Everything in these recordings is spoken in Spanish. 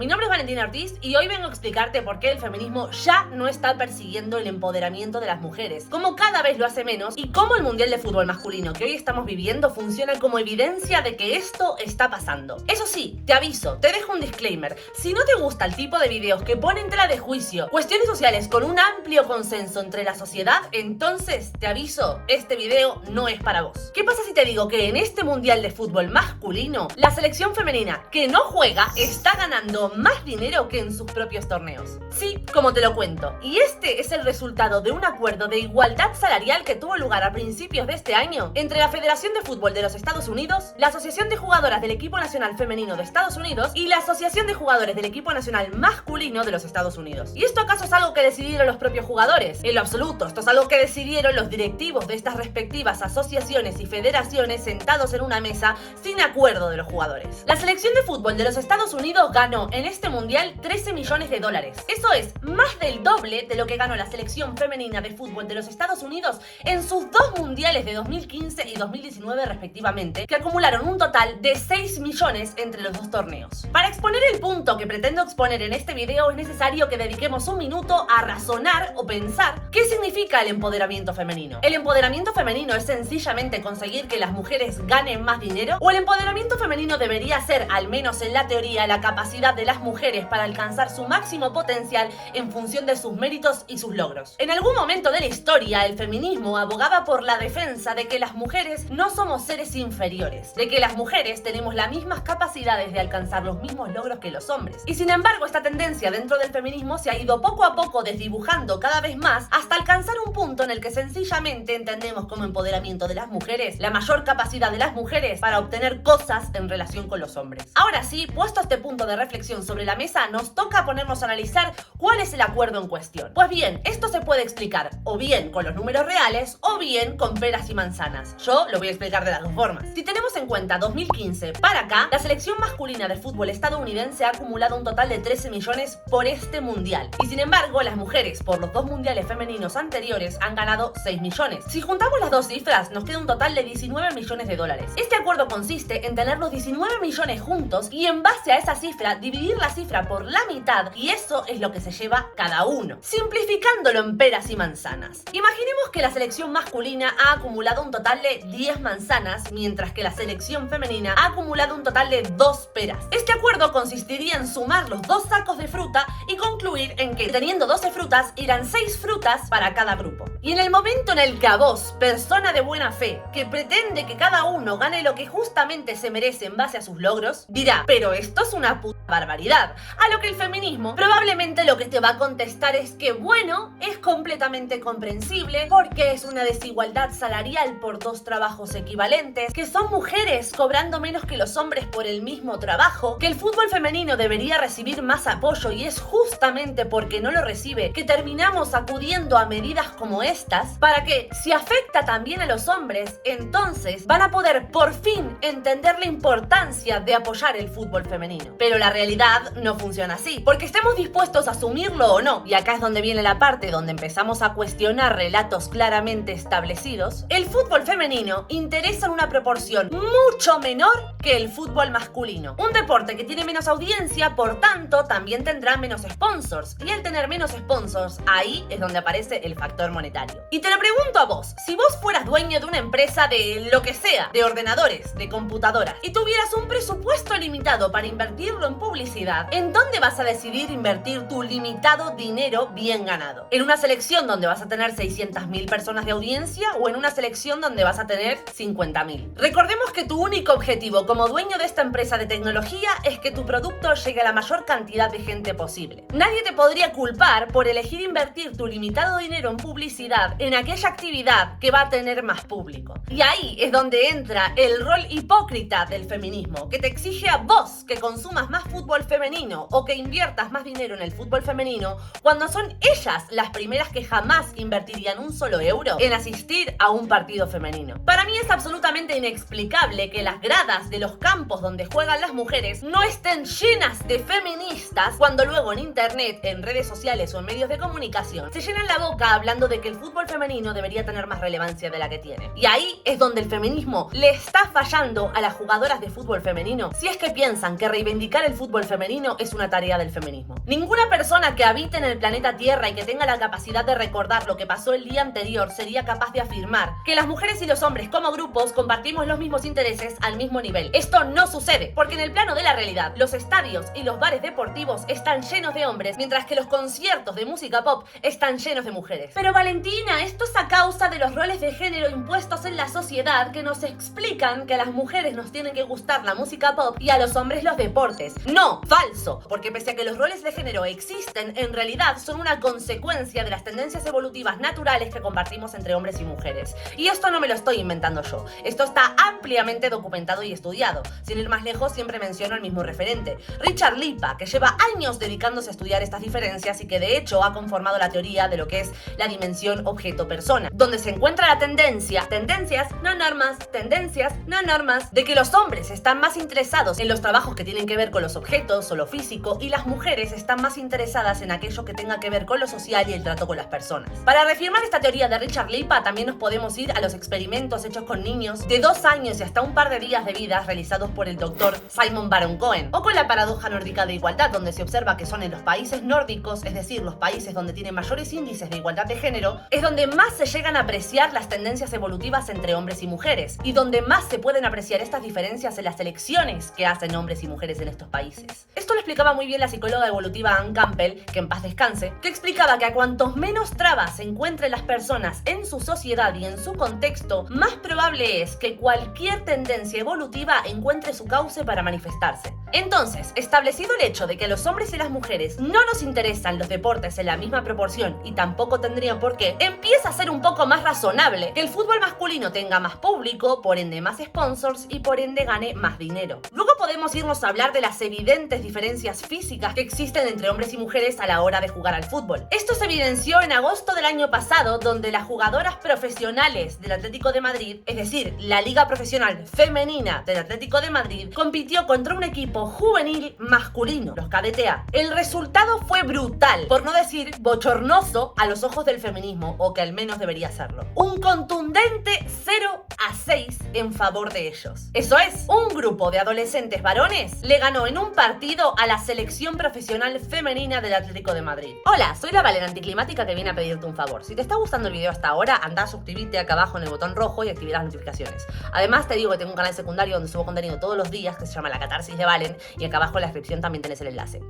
mi nombre es Valentina Ortiz y hoy vengo a explicarte por qué el feminismo ya no está persiguiendo el empoderamiento de las mujeres, cómo cada vez lo hace menos y cómo el Mundial de Fútbol masculino que hoy estamos viviendo funciona como evidencia de que esto está pasando. Eso sí, te aviso, te dejo un disclaimer: si no te gusta el tipo de videos que ponen en tela de juicio cuestiones sociales con un amplio consenso entre la sociedad, entonces te aviso, este video no es para vos. ¿Qué pasa si te digo que en este Mundial de Fútbol masculino, la selección femenina que no juega está ganando más dinero que en sus propios torneos? Sí, como te lo cuento. Y este es el resultado de un acuerdo de igualdad salarial que tuvo lugar a principios de este año entre la Federación de Fútbol de los Estados Unidos, la Asociación de Jugadoras del Equipo Nacional Femenino de Estados Unidos y la Asociación de Jugadores del Equipo Nacional Masculino de los Estados Unidos. ¿Y esto acaso es algo que decidieron los propios jugadores? En lo absoluto, esto es algo que decidieron los directivos de estas respectivas asociaciones y federaciones sentados en una mesa sin acuerdo de los jugadores. La selección de fútbol de los Estados Unidos ganó en este mundial 13 millones de dólares. Eso es más del doble de lo que ganó la selección femenina de fútbol de los Estados Unidos en sus dos mundiales de 2015 y 2019 respectivamente, que acumularon un total de 6 millones entre los dos torneos. Para exponer el punto que pretendo exponer en este video es necesario que dediquemos un minuto a razonar o pensar qué significa el empoderamiento femenino. ¿El empoderamiento femenino es sencillamente conseguir que las mujeres ganen más dinero? ¿O el empoderamiento femenino debería ser, al menos en la teoría, la capacidad de las mujeres para alcanzar su máximo potencial en función de sus méritos y sus logros? En algún momento de la historia, el feminismo abogaba por la defensa de que las mujeres no somos seres inferiores, de que las mujeres tenemos las mismas capacidades de alcanzar los mismos logros que los hombres. Y sin embargo, esta tendencia dentro del feminismo se ha ido poco a poco desdibujando cada vez más hasta alcanzar un punto en el que sencillamente entendemos como empoderamiento de las mujeres la mayor capacidad de las mujeres para obtener cosas en relación con los hombres. Ahora sí, puesto este punto de reflexión sobre la mesa, nos toca ponernos a analizar cuál es el acuerdo en cuestión. Pues bien, esto se puede explicar o bien con los números reales o bien con peras y manzanas. Yo lo voy a explicar de las dos formas. Si tenemos en cuenta 2015 para acá, la selección masculina de fútbol estadounidense ha acumulado un total de 13 millones por este mundial. Y sin embargo, las mujeres por los dos mundiales femeninos anteriores han ganado 6 millones. Si juntamos las dos cifras, nos queda un total de 19 millones de dólares. Este acuerdo consiste en tener los 19 millones juntos y en base a esa cifra, dividir la cifra por la mitad, y eso es lo que se lleva cada uno, simplificándolo en peras y manzanas. Imaginemos que la selección masculina ha acumulado un total de 10 manzanas, mientras que la selección femenina ha acumulado un total de 2 peras. Este acuerdo consistiría en sumar los dos sacos de fruta y concluir en que, teniendo 12 frutas, irán 6 frutas para cada grupo. Y en el momento en el que a vos, persona de buena fe, que pretende que cada uno gane lo que justamente se merece en base a sus logros, dirá: pero esto es una puta barbaridad. A lo que el feminismo probablemente lo que te va a contestar es que, bueno, es completamente comprensible porque es una desigualdad salarial por dos trabajos equivalentes, que son mujeres cobrando menos que los hombres por el mismo trabajo, que el fútbol femenino debería recibir más apoyo y es justamente porque no lo recibe que terminamos acudiendo a medidas como estas, para que, si afecta también a los hombres, entonces van a poder por fin entender la importancia de apoyar el fútbol femenino. Pero la realidad no funciona así, porque estemos dispuestos a asumirlo o no, y acá es donde viene la parte donde empezamos a cuestionar relatos claramente establecidos, el fútbol femenino interesa en una proporción mucho menor que el fútbol masculino. Un deporte que tiene menos audiencia, por tanto, también tendrá menos sponsors, y al tener menos sponsors, ahí es donde aparece el factor monetario. Y te lo pregunto a vos: si vos fueras dueño de una empresa de lo que sea, de ordenadores, de computadoras, y tuvieras un presupuesto limitado para invertirlo en publicidad, ¿en dónde vas a decidir invertir tu limitado dinero bien ganado? ¿En una selección donde vas a tener 600.000 personas de audiencia o en una selección donde vas a tener 50.000? Recordemos que tu único objetivo como dueño de esta empresa de tecnología es que tu producto llegue a la mayor cantidad de gente posible. Nadie te podría culpar por elegir invertir tu limitado dinero en publicidad en aquella actividad que va a tener más público. Y ahí es donde entra el rol hipócrita del feminismo, que te exige a vos que consumas más fútbol femenino o que inviertas más dinero en el fútbol femenino, cuando son ellas las primeras que jamás invertirían un solo euro en asistir a un partido femenino. Para mí es absolutamente inexplicable que las gradas de los campos donde juegan las mujeres no estén llenas de feministas, cuando luego en internet, en redes sociales o en medios de comunicación se llenan la boca hablando de que el fútbol femenino debería tener más relevancia de la que tiene. Y ahí es donde el feminismo le está fallando a las jugadoras de fútbol femenino, si es que piensan que reivindicar el fútbol fútbol femenino es una tarea del feminismo. Ninguna persona que habite en el planeta Tierra y que tenga la capacidad de recordar lo que pasó el día anterior sería capaz de afirmar que las mujeres y los hombres como grupos compartimos los mismos intereses al mismo nivel. Esto no sucede, porque en el plano de la realidad, los estadios y los bares deportivos están llenos de hombres, mientras que los conciertos de música pop están llenos de mujeres. Pero Valentina, esto es a causa de los roles de género impuestos en la sociedad que nos explican que a las mujeres nos tienen que gustar la música pop y a los hombres los deportes. No, falso, porque pese a que los roles de género existen, en realidad son una consecuencia de las tendencias evolutivas naturales que compartimos entre hombres y mujeres. Y esto no me lo estoy inventando yo, esto está ampliamente documentado y estudiado. Sin ir más lejos, siempre menciono al mismo referente, Richard Lipa, que lleva años dedicándose a estudiar estas diferencias y que de hecho ha conformado la teoría de lo que es la dimensión objeto-persona, donde se encuentra la tendencia, tendencias, no normas, de que los hombres están más interesados en los trabajos que tienen que ver con los objetos o lo físico y las mujeres están más interesadas en aquello que tenga que ver con lo social y el trato con las personas. Para reafirmar esta teoría de Richard Lipa, también nos podemos ir a los experimentos hechos con niños de 2 años y hasta un par de días de vida realizados por el doctor Simon Baron-Cohen, o con la paradoja nórdica de igualdad, donde se observa que son en los países nórdicos, es decir, los países donde tienen mayores índices de igualdad de género, es donde más se llegan a apreciar las tendencias evolutivas entre hombres y mujeres, y donde más se pueden apreciar estas diferencias en las elecciones que hacen hombres y mujeres en estos países. Esto lo explicaba muy bien la psicóloga evolutiva Ann Campbell, que en paz descanse, que explicaba que a cuantos menos trabas encuentren las personas en su sociedad y en su contexto, más probable es que cualquier tendencia evolutiva encuentre su cauce para manifestarse. Entonces, establecido el hecho de que a los hombres y las mujeres no nos interesan los deportes en la misma proporción y tampoco tendrían por qué, empieza a ser un poco más razonable que el fútbol masculino tenga más público, por ende más sponsors y por ende gane más dinero. Luego podemos irnos a hablar de las evidentes diferencias físicas que existen entre hombres y mujeres a la hora de jugar al fútbol. Esto se evidenció en agosto del año pasado, donde las jugadoras profesionales del Atlético de Madrid, es decir, la Liga Profesional Femenina del Atlético de Madrid, compitió contra un equipo juvenil masculino, los KDTA. El resultado fue brutal, por no decir bochornoso a los ojos del feminismo, o que al menos debería serlo. Un contundente 0-6 en favor de ellos. Eso es, un grupo de adolescentes varones le ganó en un partido a la selección profesional femenina del Atlético de Madrid. Hola, soy la Valen Anticlimática que viene a pedirte un favor. Si te está gustando el video hasta ahora, anda a suscribirte acá abajo en el botón rojo y activar las notificaciones. Además te digo que tengo un canal secundario donde subo contenido todos los días que se llama La Catarsis de Valen y acá abajo en la descripción también tenés el enlace.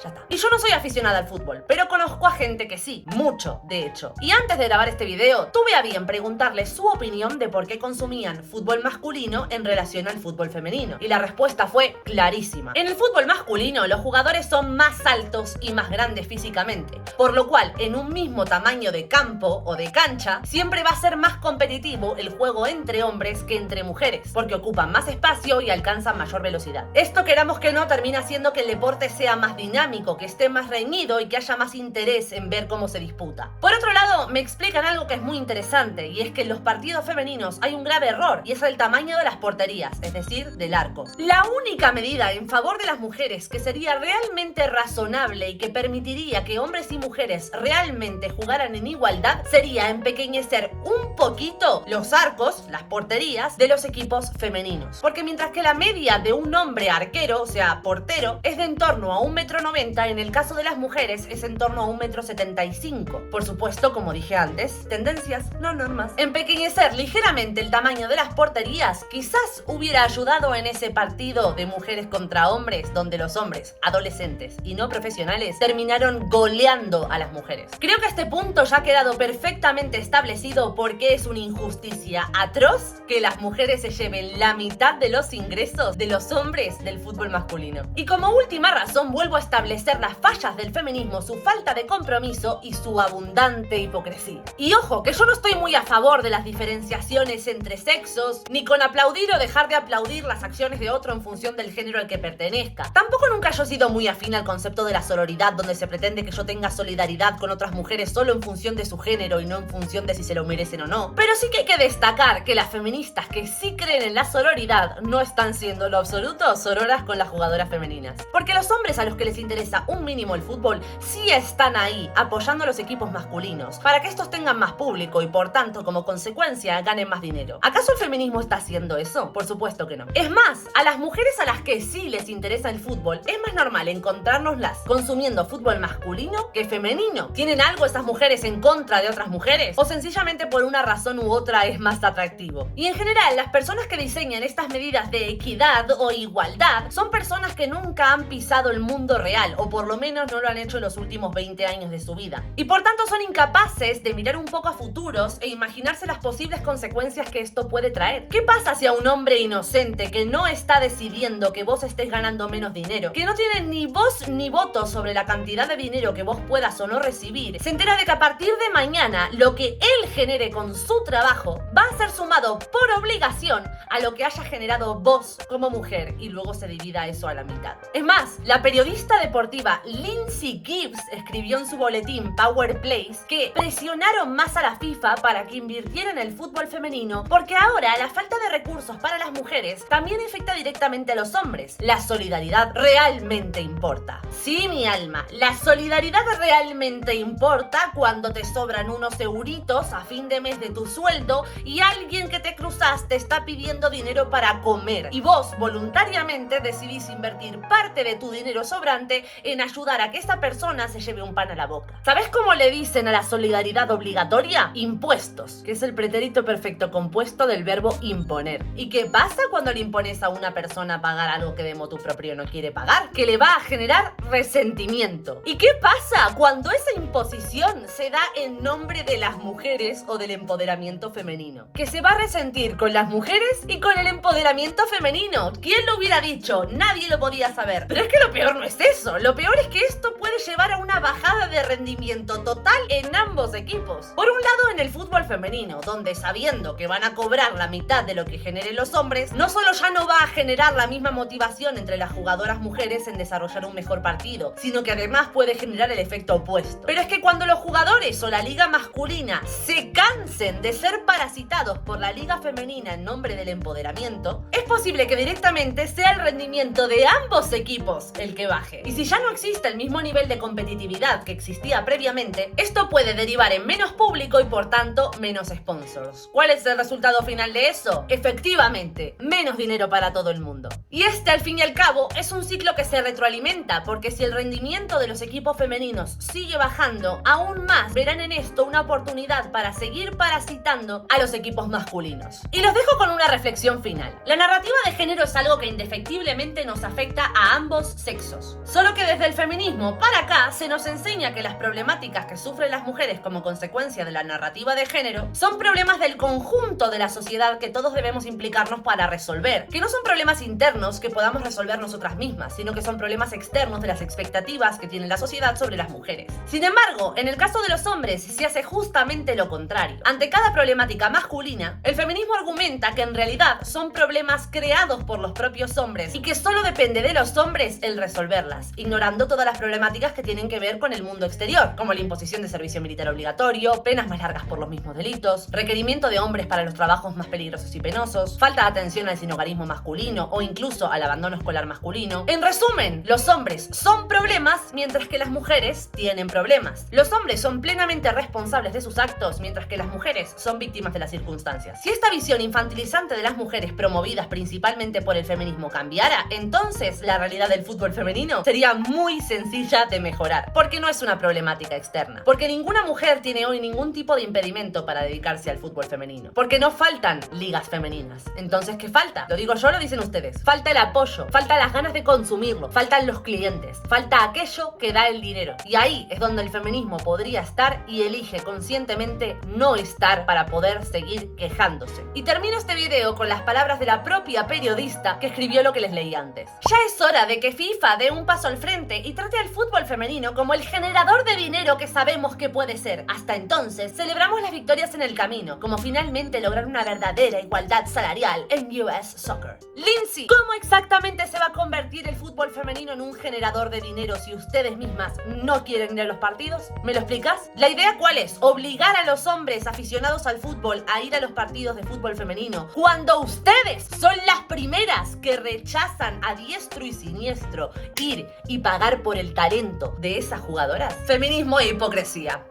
Ya está. Y yo no soy aficionada al fútbol, pero conozco a gente que sí, mucho de hecho. Y antes de grabar este video, tuve a bien preguntarles su opinión de por qué consumían fútbol masculino en relación al fútbol femenino. Y la respuesta fue clarísima. En el fútbol masculino, los jugadores son más altos y más grandes físicamente, por lo cual en un mismo tamaño de campo o de cancha, siempre va a ser más competitivo el juego entre hombres que entre mujeres, porque ocupan más espacio y alcanzan mayor velocidad. Esto, queramos que no, termina haciendo que el deporte sea más dinámico, que esté más reñido y que haya más interés en ver cómo se disputa. Por otro lado, me explican algo que es muy interesante, y es que en los partidos femeninos hay un grave error, y es el tamaño de las porterías, es decir, del arco. La única medida en favor de las mujeres que sería realmente razonable y que permitiría que hombres y mujeres realmente jugaran en igualdad sería empequeñecer un poquito los arcos, las porterías de los equipos femeninos. Porque mientras que la media de un hombre arquero, o sea, portero, es de en torno a 1,90 m, en el caso de las mujeres es en torno a 1,75 m. Por supuesto, como dije antes, tendencias, no normas. Empequeñecer ligeramente el tamaño de las porterías quizás hubiera ayudado en ese partido de mujeres contra hombres, donde los hombres, adolescentes y no profesionales, terminaron goleando a las mujeres. Creo que a este punto ya ha quedado perfectamente establecido por qué es una injusticia atroz que las mujeres se lleven la mitad de los ingresos de los hombres del fútbol masculino. Y como última razón, vuelvo a establecer las fallas del feminismo, su falta de compromiso y su abundante hipocresía. Y ojo, que yo no estoy muy a favor de las diferenciaciones entre sexos, ni con aplaudir o dejar de aplaudir las acciones de otro en función del género al que pertenezca. Tampoco nunca yo he sido muy afín al concepto de la sororidad, donde se pretende que yo tenga solidaridad con otras mujeres solo en función de su género y no en función de si se lo merecen o no. no, pero sí que hay que destacar que las feministas que sí creen en la sororidad no están siendo lo absoluto sororas con las jugadoras femeninas. Porque los hombres a los que les interesa un mínimo el fútbol sí están ahí apoyando a los equipos masculinos para que estos tengan más público y por tanto como consecuencia ganen más dinero. ¿Acaso el feminismo está haciendo eso? Por supuesto que no. Es más, a las mujeres a las que sí les interesa el fútbol es más normal encontrárnoslas consumiendo fútbol masculino que femenino. ¿Tienen algo esas mujeres en contra de otras mujeres? ¿O sencillamente por una razón u otra es más atractivo? Y en general, las personas que diseñan estas medidas de equidad o igualdad son personas que nunca han pisado el mundo real, o por lo menos no lo han hecho en los últimos 20 años de su vida. Y por tanto son incapaces de mirar un poco a futuros e imaginarse las posibles consecuencias que esto puede traer. ¿Qué pasa si a un hombre inocente que no está decidiendo que vos estés ganando menos dinero, que no tiene ni voz ni voto sobre la cantidad de dinero que vos puedas o no recibir, se entera de que a partir de mañana lo que él genere con su trabajo va a ser sumado por obligación a lo que haya generado vos como mujer y luego se divida eso a la mitad? Es más, la periodista deportiva Lindsay Gibbs escribió en su boletín Power Plays que presionaron más a la FIFA para que invirtiera en el fútbol femenino porque ahora la falta de recursos para las mujeres también afecta directamente a los hombres. La solidaridad realmente importa. Sí, mi alma, la solidaridad realmente importa cuando te sobran unos euritos a fin de mes de tu sueldo y alguien que te cruzaste te está pidiendo dinero para comer y vos voluntariamente decidís invertir parte de tu dinero sobrante en ayudar a que esa persona se lleve un pan a la boca. ¿Sabes cómo le dicen a la solidaridad obligatoria? Impuestos, que es el pretérito perfecto compuesto del verbo imponer. ¿Y qué pasa cuando le impones a una persona a pagar algo que de motu propio no quiere pagar? Que le va a generar resentimiento. ¿Y qué pasa cuando esa imposición se da en nombre de las mujeres o del empoderamiento femenino? Que se va a resentir con las mujeres y con el empoderamiento femenino. ¿Quién lo hubiera dicho? Nadie lo podía saber. Pero es que lo peor no es eso. Lo peor es que esto puede llevar a una bajada de rendimiento total en ambos equipos. Por un lado, en el fútbol femenino, donde sabiendo que van a cobrar la mitad de lo que generen los hombres, no solo ya no va a generar la misma motivación entre las jugadoras mujeres en desarrollar un mejor partido, sino que además puede generar el efecto opuesto. Pero es que cuando los jugadores o la liga masculina se cansen de ser parasitados por la liga femenina en nombre del empoderamiento, es posible que directamente sea el rendimiento de ambos equipos el que baje. Y si ya no existe el mismo nivel de competitividad que existía previamente, esto puede derivar en menos público y por tanto menos sponsors. ¿Cuál es el resultado final de eso? Efectivamente, menos dinero para todo el mundo. Y este, al fin y al cabo, es un ciclo que se retroalimenta, porque si el rendimiento de los equipos femeninos sigue bajando, aún más verán en esto una oportunidad para seguir parasitando a los equipos masculinos. Y los dejo con una reflexión final. La narrativa de género es algo que indefectiblemente nos afecta a ambos sexos. Solo que desde el feminismo para acá se nos enseña que las problemáticas que sufren las mujeres como consecuencia de la narrativa de género son problemas del conjunto de la sociedad que todos debemos implicarnos para resolver, que no son problemas internos que podamos resolver nosotras mismas, sino que son problemas externos de las expectativas que tiene la sociedad sobre las mujeres. Sin embargo, en el caso de los hombres se hace justamente lo contrario. Ante cada problemática masculina, el feminismo argumenta que en realidad son problemas creados por los propios hombres y que solo depende de los hombres el resolverlas, ignorando todas las problemáticas que tienen que ver con el mundo exterior, como la imposición de servicio militar obligatorio, penas más largas por los mismos delitos, requerimiento de hombres para los trabajos más peligrosos y penosos, falta de atención al sinhogarismo masculino o incluso al abandono escolar masculino. En resumen, los hombres son problemas mientras que las mujeres tienen problemas. Los hombres son plenamente responsables de sus actos mientras que las mujeres son víctimas de las circunstancias. Si esta visión infantilizante de las mujeres promovidas principalmente por el feminismo cambiara, entonces la realidad del fútbol femenino sería muy sencilla de mejorar, porque no es una problemática externa, porque ninguna mujer tiene hoy ningún tipo de impedimento para dedicarse al fútbol femenino, porque no faltan ligas femeninas. Entonces, ¿qué falta? Lo digo yo, lo dicen ustedes. Falta el apoyo, falta las ganas de consumirlo, faltan los clientes, falta aquello que da el dinero. Y ahí es donde el feminismo podría estar y elige conscientemente no estar para poder seguir quejándose. Y termino este video con las palabras de la propia periodista que escribió lo que les leí antes. Ya es hora de que FIFA dé un paso al frente y trate al fútbol femenino como el generador de dinero que sabemos que puede ser. Hasta entonces, celebramos las victorias en el camino, como finalmente lograr una verdadera igualdad salarial en US Soccer. Lindsay, ¿cómo exactamente se va a convertir el fútbol femenino en un generador de dinero si si ustedes mismas no quieren ir a los partidos? ¿Me lo explicas? ¿La idea cuál es? Obligar a los hombres aficionados al fútbol a ir a los partidos de fútbol femenino, cuando ustedes son las primeras que rechazan a diestro y siniestro ir y pagar por el talento de esas jugadoras. Feminismo e hipocresía.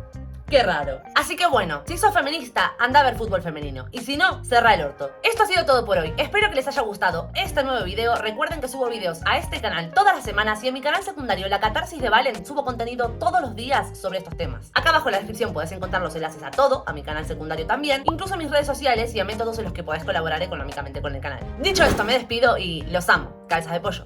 Qué raro. Así que bueno, si sos feminista, anda a ver fútbol femenino. Y si no, cerrá el orto. Esto ha sido todo por hoy. Espero que les haya gustado este nuevo video. Recuerden que subo videos a este canal todas las semanas y en mi canal secundario, La Catarsis de Valen, subo contenido todos los días sobre estos temas. Acá abajo en la descripción puedes encontrar los enlaces a todo, a mi canal secundario también, incluso a mis redes sociales y a métodos en los que podés colaborar económicamente con el canal. Dicho esto, me despido y los amo. Cabezas de pollo.